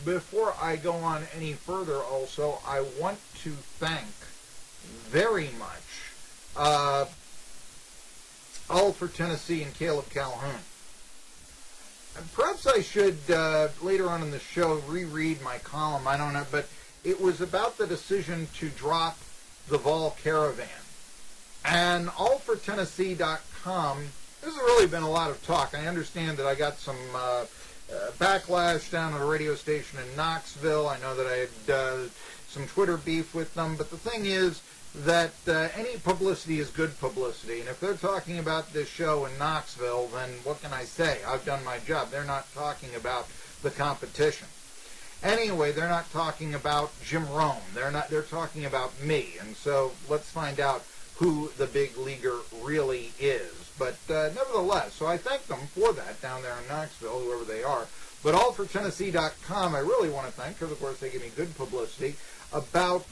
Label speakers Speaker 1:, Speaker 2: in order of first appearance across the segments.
Speaker 1: before I go on any further, also, I want to thank very much All for Tennessee and Caleb Calhoun. And perhaps I should, later on in the show, reread my column. I don't know, but it was about the decision to drop the Vol Caravan. And allfortennessee.com, this has really been a lot of talk. I understand that I got some backlash down at a radio station in Knoxville. I know that I had some Twitter beef with them. But the thing is that any publicity is good publicity. And if they're talking about this show in Knoxville, then what can I say? I've done my job. They're not talking about the competition. Anyway, they're not talking about Jim Rome. They're talking about me. And so let's find out who the big leaguer really is. But nevertheless, so I thank them for that down there in Knoxville, whoever they are. But allfortennessee.com, I really want to thank, because of course they give me good publicity, about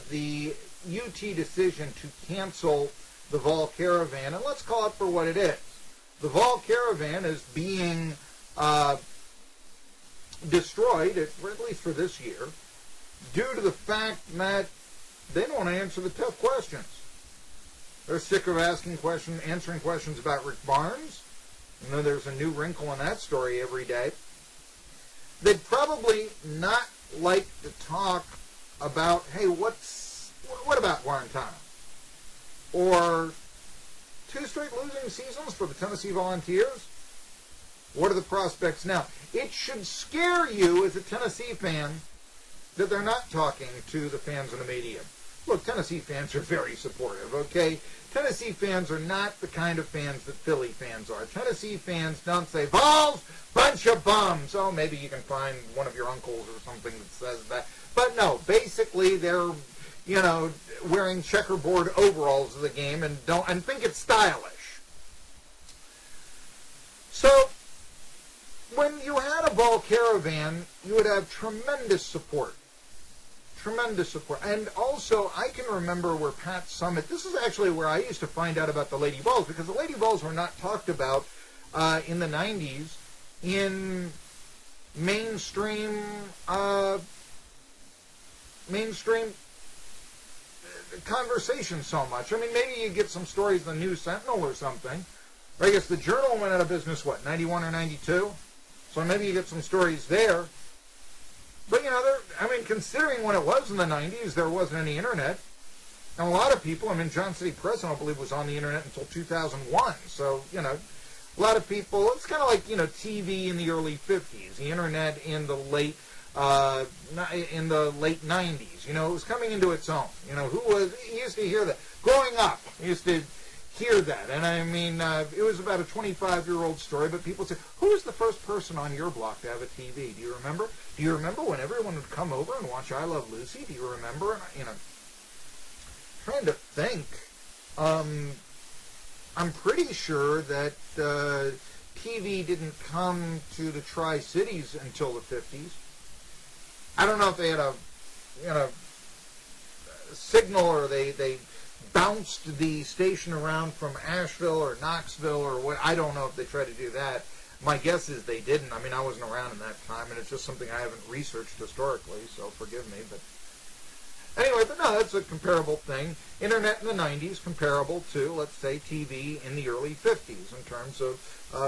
Speaker 1: the UT decision to cancel the Vol Caravan. And let's call it for what it is. The Vol Caravan is being destroyed, at least for this year, due to the fact that they don't want to answer the tough questions. They're sick of answering questions about Rick Barnes. You know, there's a new wrinkle in that story every day. They'd probably not like to talk about, hey, what about Guantanamo? Or 2 straight losing seasons for the Tennessee Volunteers? What are the prospects now? It should scare you as a Tennessee fan that they're not talking to the fans and the media. Look, Tennessee fans are very supportive, okay? Tennessee fans are not the kind of fans that Philly fans are. Tennessee fans don't say, Vols, bunch of bums. Oh, maybe you can find one of your uncles or something that says that. But no, basically they're, you know, wearing checkerboard overalls of the game and think it's stylish. So, when you had a Vol Caravan, you would have tremendous support. Tremendous support. And also, I can remember where Pat Summitt, this is actually where I used to find out about the Lady Vols, because the Lady Vols were not talked about in the 90s in mainstream conversation so much. I mean, maybe you get some stories in the News Sentinel or something. Or I guess the Journal went out of business, 91 or 92? So maybe you get some stories there. But, you know, considering when it was in the 90s, there wasn't any internet. And a lot of people, John City Press, I don't believe, was on the internet until 2001. So, you know, a lot of people, it's kind of like, you know, TV in the early 50s, the internet in the late 90s. You know, it was coming into its own. You know, you used to hear that. Growing up, you used to hear that. And it was about a 25-year-old story, but people say, who was the first person on your block to have a TV? Do you remember? Do you remember when everyone would come over and watch I Love Lucy? Do you remember? And, you know, trying to think. I'm pretty sure that TV didn't come to the Tri-Cities until the 50s. I don't know if they had a signal or they bounced the station around from Asheville or Knoxville or what. I don't know if they tried to do that. My guess is they didn't. I wasn't around in that time, and it's just something I haven't researched historically, so forgive me. But anyway, no, that's a comparable thing. Internet in the 90s, comparable to, let's say, TV in the early 50s in terms of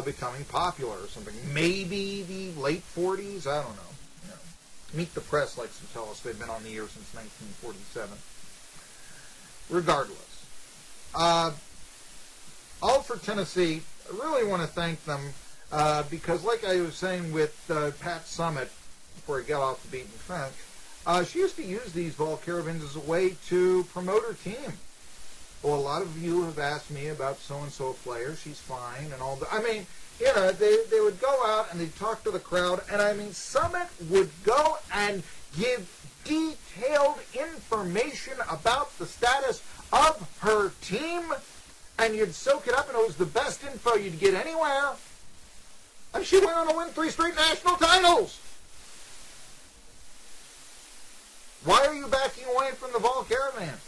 Speaker 1: becoming popular or something. Maybe the late 40s, I don't know. You know. Meet the Press likes to tell us they've been on the air since 1947. Regardless. All for Tennessee, I really want to thank them because, like I was saying with Pat Summitt, before I got off the beaten track, she used to use these Vol Caravans as a way to promote her team. Well, a lot of you have asked me about so-and-so player. She's fine and all that. You know, they would go out and they'd talk to the crowd, and Summitt would go and give detailed information about the status of her team, and you'd soak it up, and it was the best info you'd get anywhere. And she went on to win 3 straight national titles. Why are you backing away from the Vol Caravan?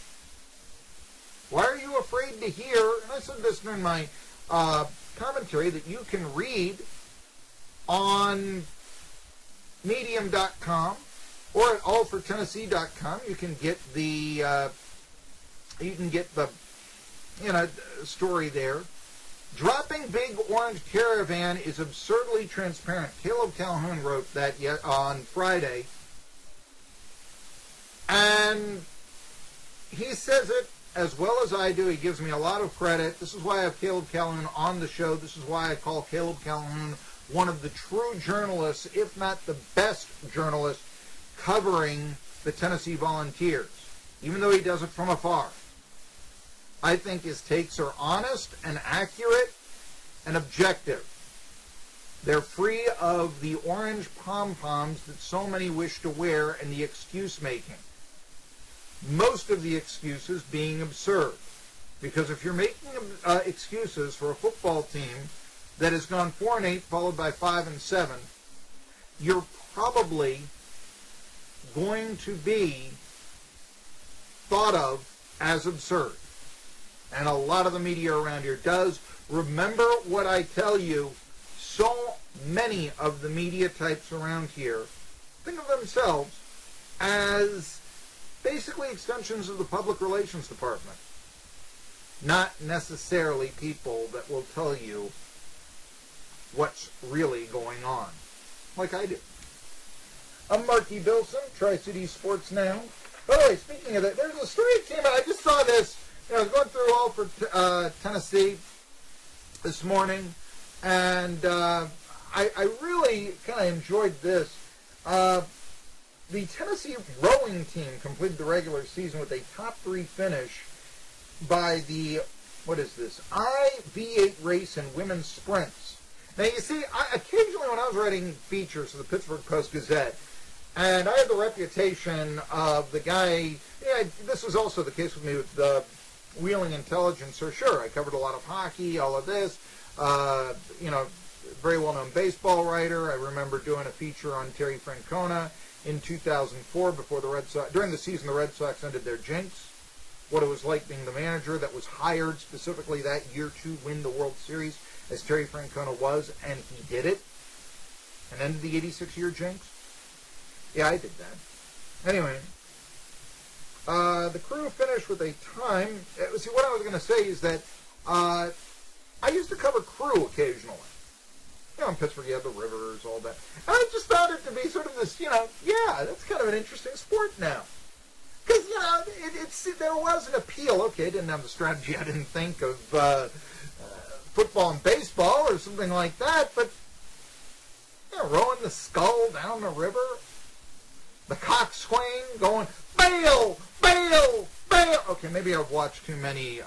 Speaker 1: Why are you afraid to hear, and I said this during my commentary, that you can read on medium.com or at allfortennessee.com. You can get the story there. Dropping Big Orange Caravan is absurdly transparent. Caleb Calhoun wrote that on Friday. And he says it as well as I do. He gives me a lot of credit. This is why I have Caleb Calhoun on the show. This is why I call Caleb Calhoun one of the true journalists, if not the best journalist, covering the Tennessee Volunteers, even though he does it from afar. I think his takes are honest and accurate and objective. They're free of the orange pom-poms that so many wish to wear and the excuse-making. Most of the excuses being absurd. Because if you're making excuses for a football team that has gone 4-8 followed by 5-7, you're probably going to be thought of as absurd. And a lot of the media around here does. Remember what I tell you, so many of the media types around here think of themselves as basically extensions of the public relations department. Not necessarily people that will tell you what's really going on, like I do. I'm Marky Billson, Tri-City Sports Now. By the way, speaking of that, there's a story that came out. I just saw this. I was going through all for Tennessee this morning, and I really kind of enjoyed this. The Tennessee rowing team completed the regular season with a top 3 finish by the, IV8 race in women's sprints. Now, you see, occasionally when I was writing features for the Pittsburgh Post-Gazette, and I had the reputation of the guy, this was also the case with me with the Wheeling Intelligencer. Sure, I covered a lot of hockey, all of this, very well-known baseball writer. I remember doing a feature on Terry Francona in 2004 before the Red Sox, during the season the Red Sox ended their jinx, what it was like being the manager that was hired specifically that year to win the World Series, as Terry Francona was, and he did it, and ended the 86-year jinx. Yeah, I did that. Anyway, the crew finished with a time. See, what I was going to say is that I used to cover crew occasionally. In Pittsburgh, you have the rivers, all that. And I just found it to be sort of this, that's kind of an interesting sport now. Because, there was an appeal. Okay, I didn't have the strategy. I didn't think of football and baseball or something like that. But, rowing the scull down the river, the coxswain going, bail, bail, bail. Okay, maybe I've watched too many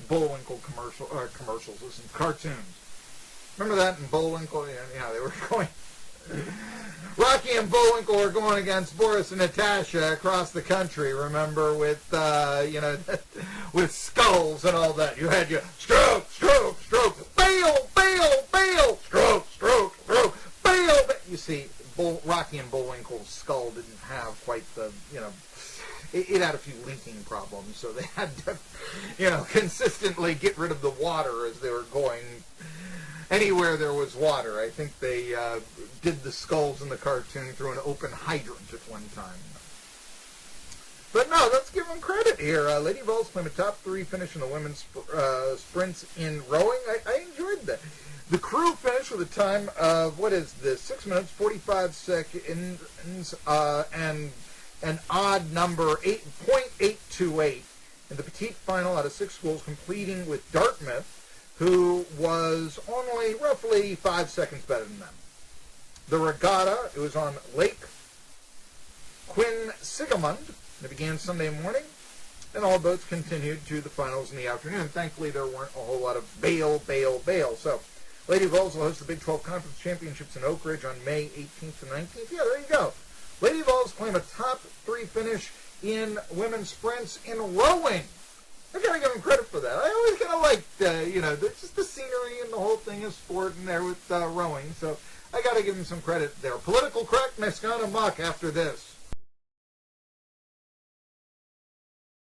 Speaker 1: Bullwinkle commercials, cartoons. Remember that in Bullwinkle? Yeah, they were going. Rocky and Bullwinkle were going against Boris and Natasha across the country. Remember, with with skulls and all that. You had your stroke, stroke, stroke, bail, bail, bail, stroke, stroke, stroke, bail. You see, Rocky and Bullwinkle's skull didn't have quite the It had a few leaking problems, so they had to, consistently get rid of the water as they were going. Anywhere there was water. I think they did the skulls in the cartoon through an open hydrant at one time. But no, let's give them credit here. Lady Vols claimed a top 3 finish in the women's sprints in rowing. I enjoyed that. The crew finished with a time of, 6 minutes, 45 seconds, and an odd number, 8.828 in the petite final out of 6 schools, completing with Dartmouth, who was only roughly 5 seconds better than them. The regatta, it was on Lake Quinsigamond. It began Sunday morning, and all boats continued to the finals in the afternoon. Thankfully, there weren't a whole lot of bail. So, Lady Vols will host the Big 12 Conference Championships in Oak Ridge on May 18th and 19th. Yeah, there you go. Lady Vols claim a top 3 finish in women's sprints in rowing. I gotta give them credit for that. I always kind of liked, just the scenery and the whole thing of sport in there with rowing. So I gotta give them some credit there. Political correctness gone amok after this.